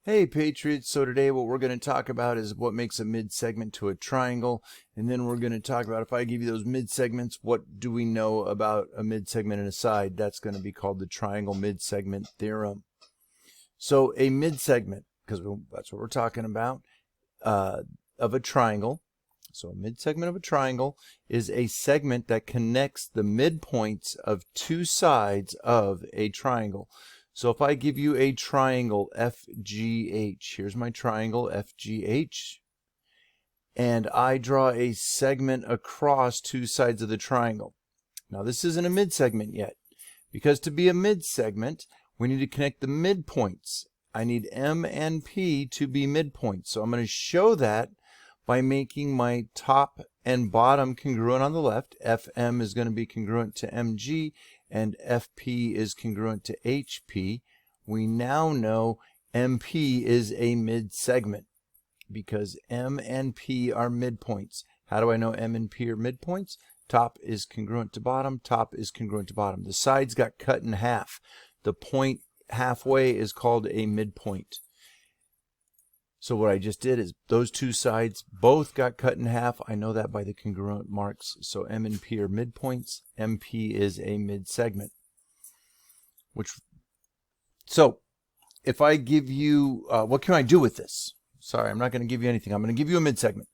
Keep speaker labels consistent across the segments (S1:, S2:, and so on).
S1: Hey Patriots, so today what we're going to talk about is what makes a mid-segment to a triangle, and then we're going to talk about, if I give you those mid-segments, what do we know about a mid-segment and a side? That's going to be called the triangle mid-segment theorem. So a mid-segment, because that's what we're talking about, of a triangle. So a mid-segment of a triangle is a segment that connects the midpoints of two sides of a triangle. So if I give you a triangle FGH, here's my triangle FGH, and I draw a segment across two sides of the triangle. Now this isn't a mid-segment yet, because to be a mid-segment, we need to connect the midpoints. I need M and P to be midpoints. So I'm going to show that by making my top and bottom congruent on the left. FM is going to be congruent to MG, and FP is congruent to HP. We now know MP is a mid-segment because M and P are midpoints. How do I know M and P are midpoints? Top is congruent to bottom, top is congruent to bottom. The sides got cut in half. The point halfway is called a midpoint. So what I just did is those two sides both got cut in half. I know that by the congruent marks. So M and P are midpoints. MP is a mid-segment. So if I give you, what can I do with this? Sorry, I'm not going to give you anything. I'm going to give you a mid-segment.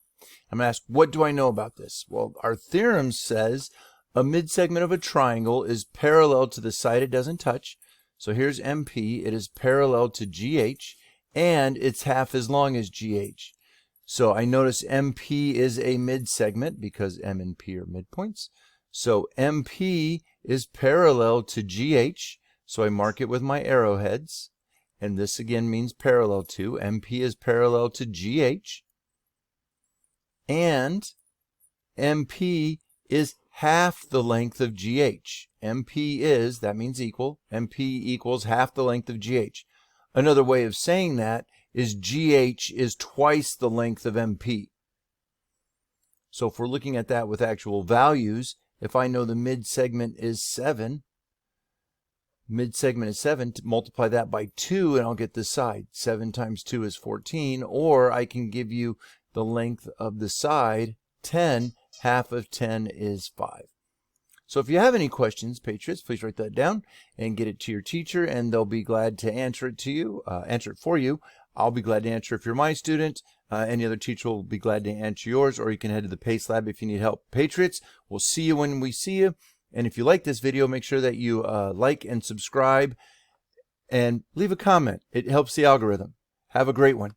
S1: I'm going to ask, what do I know about this? Well, our theorem says a mid-segment of a triangle is parallel to the side it doesn't touch. So here's MP. It is parallel to GH. And it's half as long as GH. So I notice MP is a mid-segment because M and P are midpoints. So MP is parallel to GH. So I mark it with my arrowheads. And this again means parallel to. MP is parallel to GH. And MP is half the length of GH. MP is, that means equal. MP equals half the length of GH. Another way of saying that is GH is twice the length of MP. So if we're looking at that with actual values, if I know the mid-segment is 7, mid-segment is 7, multiply that by 2 and I'll get this side. 7 times 2 is 14, or I can give you the length of the side, 10, half of 10 is 5. So if you have any questions, Patriots, please write that down and get it to your teacher, and they'll be glad to answer it for you. I'll be glad to answer if you're my student. Any other teacher will be glad to answer yours, or you can head to the PACE Lab if you need help. Patriots, we'll see you when we see you. And if you like this video, make sure that you like and subscribe and leave a comment. It helps the algorithm. Have a great one.